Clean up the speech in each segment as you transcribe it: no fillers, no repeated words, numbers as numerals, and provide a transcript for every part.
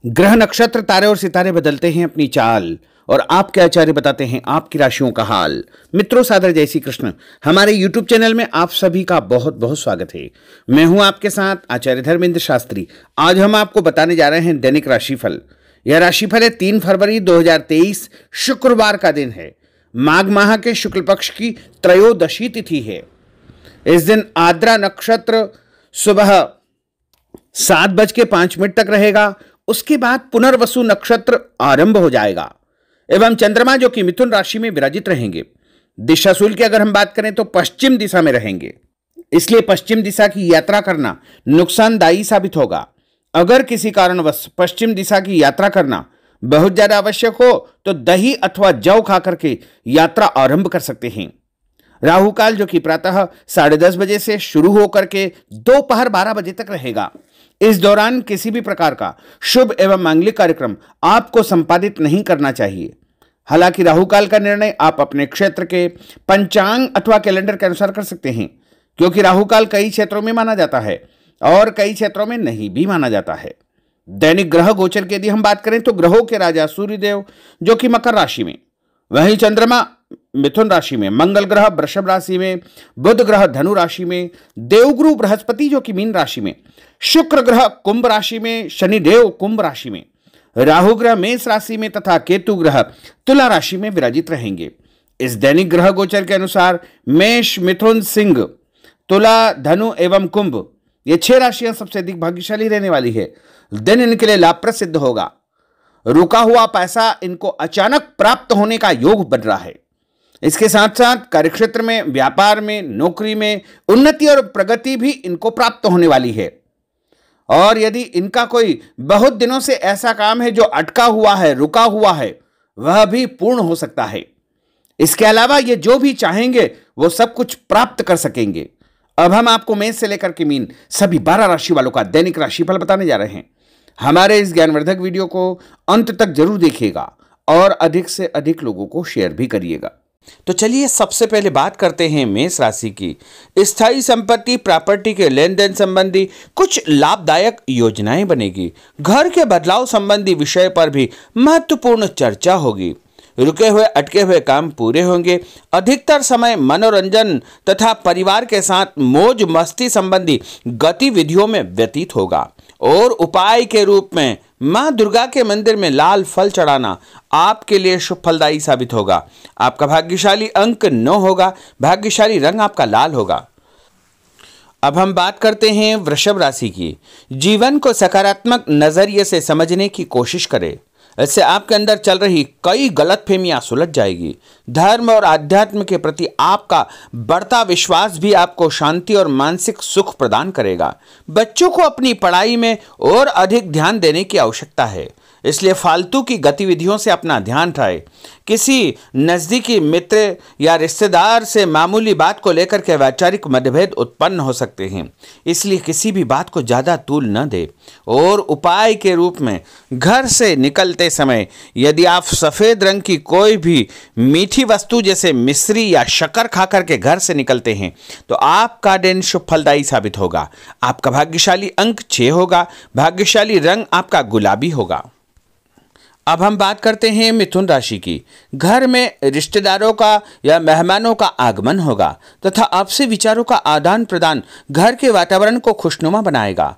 ग्रह नक्षत्र तारे और सितारे बदलते हैं अपनी चाल और आपके आचार्य बताते हैं आपकी राशियों का हाल। मित्रों, सादर जय श्री कृष्ण। हमारे YouTube चैनल में आप सभी का बहुत बहुत स्वागत है। मैं हूं आपके साथ आचार्य धर्मेंद्र शास्त्री। आज हम आपको बताने जा रहे हैं दैनिक राशिफल। यह राशिफल है 3 फरवरी 2023 शुक्रवार का दिन है। माघ माह के शुक्ल पक्ष की त्रयोदशी तिथि है। इस दिन आद्रा नक्षत्र सुबह 7:05 तक रहेगा। उसके बाद पुनर्वसु नक्षत्र आरंभ हो जाएगा एवं चंद्रमा जो कि मिथुन राशि में विराजित रहेंगे। दिशाशूल की अगर हम बात करें तो पश्चिम दिशा में रहेंगे, इसलिए पश्चिम दिशा की यात्रा करना नुकसानदायी साबित होगा। अगर किसी कारणवश पश्चिम दिशा की यात्रा करना बहुत ज्यादा आवश्यक हो तो दही अथवा जौ खा करके यात्रा आरंभ कर सकते हैं। राहु काल जो कि प्रातः 10:30 बजे से शुरू होकर के दोपहर 12 बजे तक रहेगा। इस दौरान किसी भी प्रकार का शुभ एवं मांगलिक कार्यक्रम आपको संपादित नहीं करना चाहिए। हालांकि राहु काल का निर्णय आप अपने क्षेत्र के पंचांग अथवा कैलेंडर के अनुसार कर सकते हैं, क्योंकि राहु काल कई क्षेत्रों में माना जाता है और कई क्षेत्रों में नहीं भी माना जाता है। दैनिक ग्रह गोचर की यदि हम बात करें तो ग्रहों के राजा सूर्यदेव जो कि मकर राशि में, वहीं चंद्रमा मिथुन राशि में, मंगल ग्रह वृषभ राशि में, बुध ग्रह धनु राशि में, देवगुरु बृहस्पति जो कि मीन राशि में, शुक्र ग्रह कुंभ राशि में, शनिदेव कुंभ राशि में, राहु ग्रह मेष राशि में तथा केतु ग्रह तुला राशि में विराजित रहेंगे। इस दैनिक ग्रह गोचर के अनुसार मेष, मिथुन, सिंह, तुला, धनु एवं कुंभ ये 6 राशियां सबसे अधिक भाग्यशाली रहने वाली है। दिन इनके लिए लाभप्रद सिद्ध होगा। रुका हुआ पैसा इनको अचानक प्राप्त होने का योग बन रहा है। इसके साथ साथ कार्यक्षेत्र में, व्यापार में, नौकरी में उन्नति और प्रगति भी इनको प्राप्त होने वाली है। और यदि इनका कोई बहुत दिनों से ऐसा काम है जो अटका हुआ है, रुका हुआ है, वह भी पूर्ण हो सकता है। इसके अलावा ये जो भी चाहेंगे वो सब कुछ प्राप्त कर सकेंगे। अब हम आपको मेष से लेकर के मीन सभी 12 राशि वालों का दैनिक राशिफल बताने जा रहे हैं। हमारे इस ज्ञानवर्धक वीडियो को अंत तक जरूर देखिएगा और अधिक से अधिक लोगों को शेयर भी करिएगा। तो चलिए सबसे पहले बात करते हैं मेष राशि की। स्थायी संपत्ति, प्रॉपर्टी के लेन देन संबंधी कुछ लाभदायक योजनाएं बनेगी। घर के बदलाव संबंधी विषय पर भी महत्वपूर्ण चर्चा होगी। रुके हुए अटके हुए काम पूरे होंगे। अधिकतर समय मनोरंजन तथा परिवार के साथ मौज मस्ती संबंधी गतिविधियों में व्यतीत होगा। और उपाय के रूप में मां दुर्गा के मंदिर में लाल फल चढ़ाना आपके लिए शुभ फलदायी साबित होगा। आपका भाग्यशाली अंक 9 होगा। भाग्यशाली रंग आपका लाल होगा। अब हम बात करते हैं वृषभ राशि की। जीवन को सकारात्मक नजरिए से समझने की कोशिश करें। इससे आपके अंदर चल रही कई गलतफहमियां सुलझ जाएगी। धर्म और आध्यात्म के प्रति आपका बढ़ता विश्वास भी आपको शांति और मानसिक सुख प्रदान करेगा। बच्चों को अपनी पढ़ाई में और अधिक ध्यान देने की आवश्यकता है, इसलिए फालतू की गतिविधियों से अपना ध्यान हटाएं। किसी नज़दीकी मित्र या रिश्तेदार से मामूली बात को लेकर के वैचारिक मतभेद उत्पन्न हो सकते हैं, इसलिए किसी भी बात को ज़्यादा तूल न दें। और उपाय के रूप में घर से निकलते समय यदि आप सफ़ेद रंग की कोई भी मीठी वस्तु जैसे मिश्री या शक्कर खा करके घर से निकलते हैं तो आपका दिन शुभ फलदायी साबित होगा। आपका भाग्यशाली अंक 6 होगा। भाग्यशाली रंग आपका गुलाबी होगा। अब हम बात करते हैं मिथुन राशि की। घर में रिश्तेदारों का या मेहमानों का आगमन होगा तथा आपसी विचारों का आदान प्रदान घर के वातावरण को खुशनुमा बनाएगा।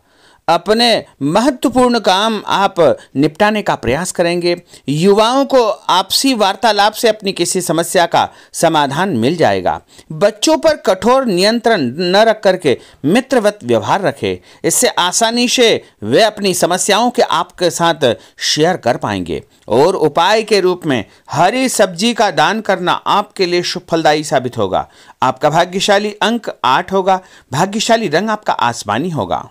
अपने महत्वपूर्ण काम आप निपटाने का प्रयास करेंगे। युवाओं को आपसी वार्तालाप से अपनी किसी समस्या का समाधान मिल जाएगा। बच्चों पर कठोर नियंत्रण न रख करके मित्रवत व्यवहार रखें, इससे आसानी से वे अपनी समस्याओं के आपके साथ शेयर कर पाएंगे। और उपाय के रूप में हरी सब्जी का दान करना आपके लिए शुभ फलदायी साबित होगा। आपका भाग्यशाली अंक 8 होगा। भाग्यशाली रंग आपका आसमानी होगा।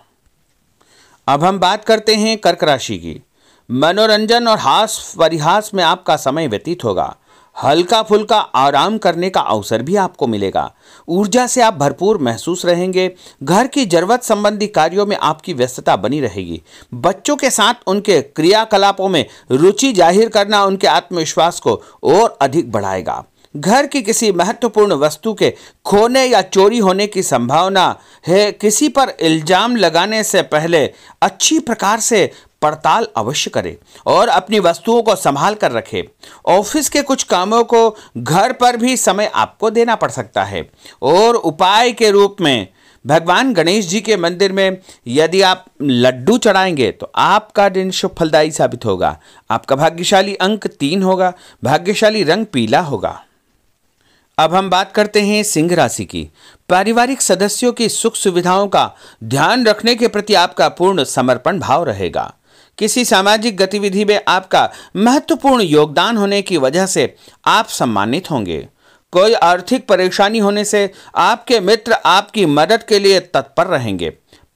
अब हम बात करते हैं कर्क राशि की। मनोरंजन और हास परिहास में आपका समय व्यतीत होगा। हल्का फुल्का आराम करने का अवसर भी आपको मिलेगा। ऊर्जा से आप भरपूर महसूस रहेंगे। घर की जरूरत संबंधी कार्यों में आपकी व्यस्तता बनी रहेगी। बच्चों के साथ उनके क्रियाकलापों में रुचि जाहिर करना उनके आत्मविश्वास को और अधिक बढ़ाएगा। घर की किसी महत्वपूर्ण वस्तु के खोने या चोरी होने की संभावना है। किसी पर इल्जाम लगाने से पहले अच्छी प्रकार से पड़ताल अवश्य करें और अपनी वस्तुओं को संभाल कर रखें। ऑफिस के कुछ कामों को घर पर भी समय आपको देना पड़ सकता है। और उपाय के रूप में भगवान गणेश जी के मंदिर में यदि आप लड्डू चढ़ाएंगे तो आपका दिन शुभ फलदायी साबित होगा। आपका भाग्यशाली अंक 3 होगा। भाग्यशाली रंग पीला होगा। अब हम बात करते हैं सिंह राशि की। पारिवारिक सदस्यों की सुख सुविधाओं का ध्यान रखने के प्रति आपका पूर्ण समर्पण भाव रहेगा। किसी सामाजिक गतिविधि में आपका महत्वपूर्ण योगदान होने की वजह से आप सम्मानित होंगे। कोई आर्थिक परेशानी होने से आपके मित्र आपकी मदद के लिए तत्पर रहेंगे,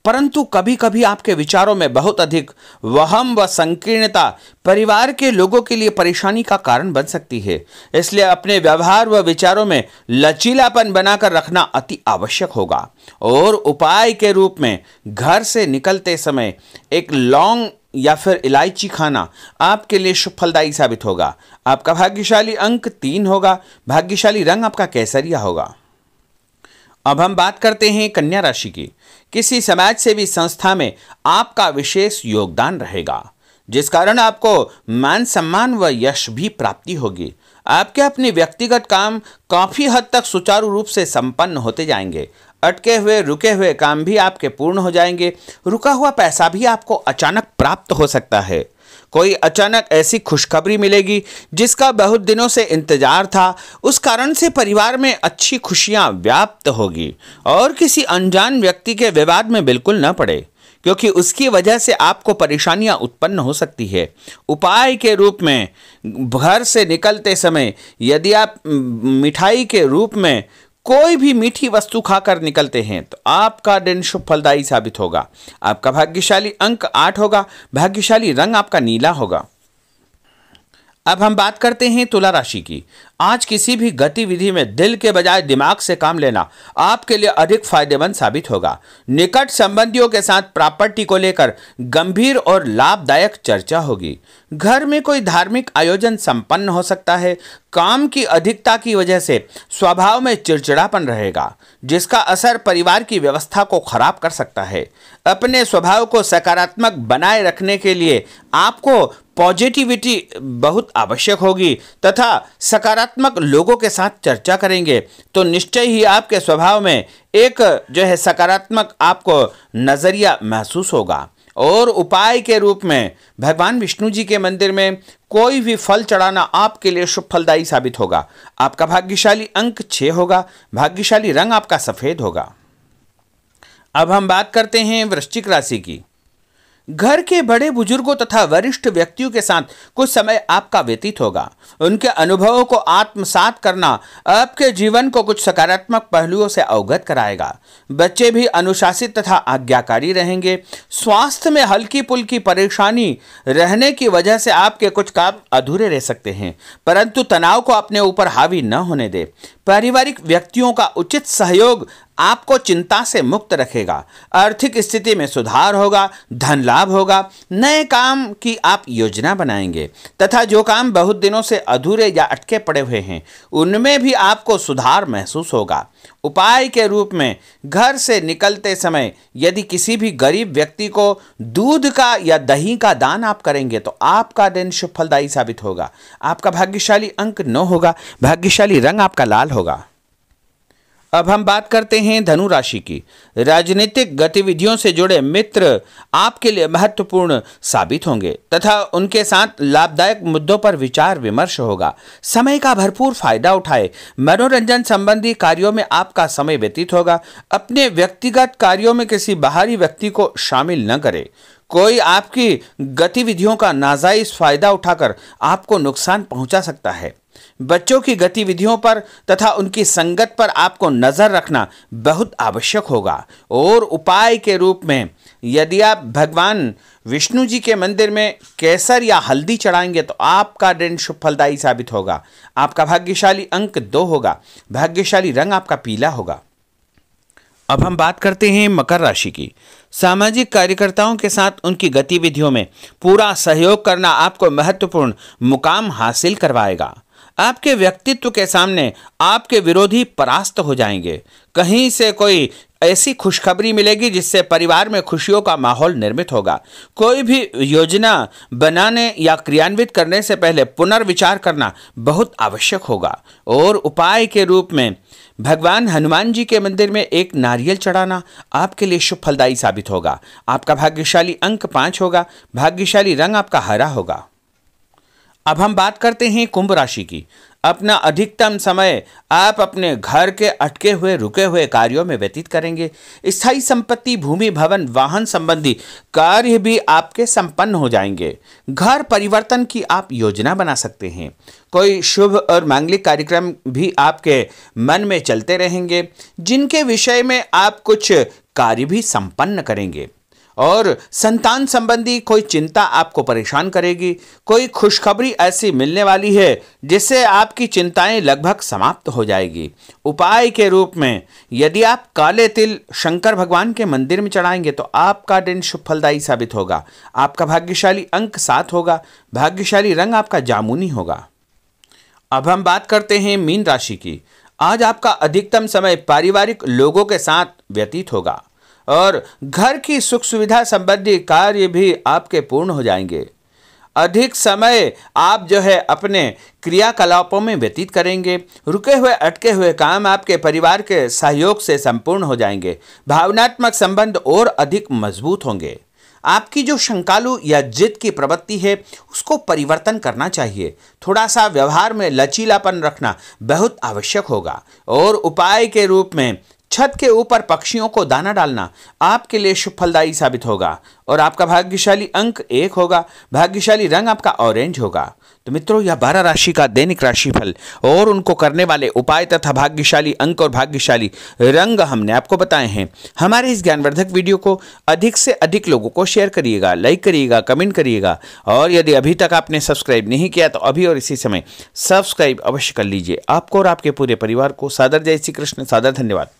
परंतु कभी कभी आपके विचारों में बहुत अधिक वहम व संकीर्णता परिवार के लोगों के लिए परेशानी का कारण बन सकती है। इसलिए अपने व्यवहार व विचारों में लचीलापन बनाकर रखना अति आवश्यक होगा। और उपाय के रूप में घर से निकलते समय एक लौंग या फिर इलायची खाना आपके लिए शुभ फलदायी साबित होगा। आपका भाग्यशाली अंक 3 होगा। भाग्यशाली रंग आपका केसरिया होगा। अब हम बात करते हैं कन्या राशि की। किसी समाज सेवी संस्था में आपका विशेष योगदान रहेगा, जिस कारण आपको मान सम्मान व यश भी प्राप्ति होगी। आपके अपने व्यक्तिगत काम काफी हद तक सुचारू रूप से संपन्न होते जाएंगे। अटके हुए रुके हुए काम भी आपके पूर्ण हो जाएंगे। रुका हुआ पैसा भी आपको अचानक प्राप्त हो सकता है। कोई अचानक ऐसी खुशखबरी मिलेगी जिसका बहुत दिनों से इंतजार था। उस कारण से परिवार में अच्छी खुशियां व्याप्त होगी। और किसी अनजान व्यक्ति के विवाद में बिल्कुल न पड़े, क्योंकि उसकी वजह से आपको परेशानियां उत्पन्न हो सकती है। उपाय के रूप में घर से निकलते समय यदि आप मिठाई के रूप में कोई भी मीठी वस्तु खाकर निकलते हैं तो आपका दिन शुभ फलदायी साबित होगा। आपका भाग्यशाली अंक 8 होगा। भाग्यशाली रंग आपका नीला होगा। अब हम बात करते हैं तुला राशि की। आज किसी भी गतिविधि में दिल के बजाय दिमाग से काम लेना आपके लिए अधिक फायदेमंद साबित होगा। निकट संबंधियों के साथ प्रॉपर्टी को लेकर गंभीर और लाभदायक चर्चा होगी। घर में कोई धार्मिक आयोजन संपन्न हो सकता है। काम की अधिकता की वजह से स्वभाव में चिड़चिड़ापन रहेगा, जिसका असर परिवार की व्यवस्था को खराब कर सकता है। अपने स्वभाव को सकारात्मक बनाए रखने के लिए आपको पॉजिटिविटी बहुत आवश्यक होगी तथा सकारात्मक लोगों के साथ चर्चा करेंगे तो निश्चय ही आपके स्वभाव में एक सकारात्मक आपको नजरिया महसूस होगा। और उपाय के रूप में भगवान विष्णु जी के मंदिर में कोई भी फल चढ़ाना आपके लिए शुभ फलदायी साबित होगा। आपका भाग्यशाली अंक 6 होगा। भाग्यशाली रंग आपका सफेद होगा। अब हम बात करते हैं वृश्चिक राशि की। घर के बड़े बुजुर्गों तथा वरिष्ठ व्यक्तियों के साथ कुछ समय आपका व्यतीत होगा। उनके अनुभवों को आत्मसात करना आपके जीवन को कुछ सकारात्मक पहलुओं से अवगत कराएगा। बच्चे भी अनुशासित तथा आज्ञाकारी रहेंगे। स्वास्थ्य में हल्की पुल्की परेशानी रहने की वजह से आपके कुछ काम अधूरे रह सकते हैं, परंतु तनाव को अपने ऊपर हावी न होने दे। पारिवारिक व्यक्तियों का उचित सहयोग आपको चिंता से मुक्त रखेगा। आर्थिक स्थिति में सुधार होगा। धन लाभ होगा। नए काम की आप योजना बनाएंगे तथा जो काम बहुत दिनों से अधूरे या अटके पड़े हुए हैं उनमें भी आपको सुधार महसूस होगा। उपाय के रूप में घर से निकलते समय यदि किसी भी गरीब व्यक्ति को दूध का या दही का दान आप करेंगे तो आपका दिन शुभ फलदायी साबित होगा। आपका भाग्यशाली अंक 9 होगा। भाग्यशाली रंग आपका लाल होगा। अब हम बात करते हैं धनु राशि की। राजनीतिक गतिविधियों से जुड़े मित्र आपके लिए महत्वपूर्ण साबित होंगे तथा उनके साथ लाभदायक मुद्दों पर विचार विमर्श होगा। समय का भरपूर फायदा उठाए। मनोरंजन संबंधी कार्यों में आपका समय व्यतीत होगा। अपने व्यक्तिगत कार्यों में किसी बाहरी व्यक्ति को शामिल न करें। कोई आपकी गतिविधियों का नाजायज फायदा उठाकर आपको नुकसान पहुंचा सकता है। बच्चों की गतिविधियों पर तथा उनकी संगत पर आपको नजर रखना बहुत आवश्यक होगा। और उपाय के रूप में यदि आप भगवान विष्णु जी के मंदिर में केसर या हल्दी चढ़ाएंगे तो आपका दिन शुभ फलदायी साबित होगा। आपका भाग्यशाली अंक 2 होगा। भाग्यशाली रंग आपका पीला होगा। अब हम बात करते हैं मकर राशि की। सामाजिक कार्यकर्ताओं के साथ उनकी गतिविधियों में पूरा सहयोग करना आपको महत्वपूर्ण मुकाम हासिल करवाएगा। आपके व्यक्तित्व के सामने आपके विरोधी परास्त हो जाएंगे। कहीं से कोई ऐसी खुशखबरी मिलेगी जिससे परिवार में खुशियों का माहौल निर्मित होगा। कोई भी योजना बनाने या क्रियान्वित करने से पहले पुनर्विचार करना बहुत आवश्यक होगा। और उपाय के रूप में भगवान हनुमान जी के मंदिर में एक नारियल चढ़ाना आपके लिए शुभ फलदायी साबित होगा। आपका भाग्यशाली अंक 5 होगा। भाग्यशाली रंग आपका हरा होगा। अब हम बात करते हैं कुंभ राशि की। अपना अधिकतम समय आप अपने घर के अटके हुए रुके हुए कार्यों में व्यतीत करेंगे। स्थायी संपत्ति, भूमि, भवन, वाहन संबंधी कार्य भी आपके संपन्न हो जाएंगे। घर परिवर्तन की आप योजना बना सकते हैं। कोई शुभ और मांगलिक कार्यक्रम भी आपके मन में चलते रहेंगे, जिनके विषय में आप कुछ कार्य भी संपन्न करेंगे। और संतान संबंधी कोई चिंता आपको परेशान करेगी। कोई खुशखबरी ऐसी मिलने वाली है जिससे आपकी चिंताएं लगभग समाप्त हो जाएगी। उपाय के रूप में यदि आप काले तिल शंकर भगवान के मंदिर में चढ़ाएंगे तो आपका दिन शुभ फलदायी साबित होगा। आपका भाग्यशाली अंक 7 होगा। भाग्यशाली रंग आपका जामुनी होगा। अब हम बात करते हैं मीन राशि की। आज आपका अधिकतम समय पारिवारिक लोगों के साथ व्यतीत होगा और घर की सुख सुविधा संबंधी कार्य भी आपके पूर्ण हो जाएंगे। अधिक समय आप अपने क्रियाकलापों में व्यतीत करेंगे। रुके हुए अटके हुए काम आपके परिवार के सहयोग से संपूर्ण हो जाएंगे। भावनात्मक संबंध और अधिक मजबूत होंगे। आपकी जो शंकालु या जिद की प्रवृत्ति है उसको परिवर्तन करना चाहिए। थोड़ा सा व्यवहार में लचीलापन रखना बहुत आवश्यक होगा। और उपाय के रूप में छत के ऊपर पक्षियों को दाना डालना आपके लिए शुभ फलदायी साबित होगा। और आपका भाग्यशाली अंक 1 होगा। भाग्यशाली रंग आपका ऑरेंज होगा। तो मित्रों, यह 12 राशि का दैनिक राशिफल और उनको करने वाले उपाय तथा भाग्यशाली अंक और भाग्यशाली रंग हमने आपको बताए हैं। हमारे इस ज्ञानवर्धक वीडियो को अधिक से अधिक लोगों को शेयर करिएगा, लाइक करिएगा, कमेंट करिएगा। और यदि अभी तक आपने सब्सक्राइब नहीं किया तो अभी और इसी समय सब्सक्राइब अवश्य कर लीजिए। आपको और आपके पूरे परिवार को सादर जय श्री कृष्ण, सादर धन्यवाद।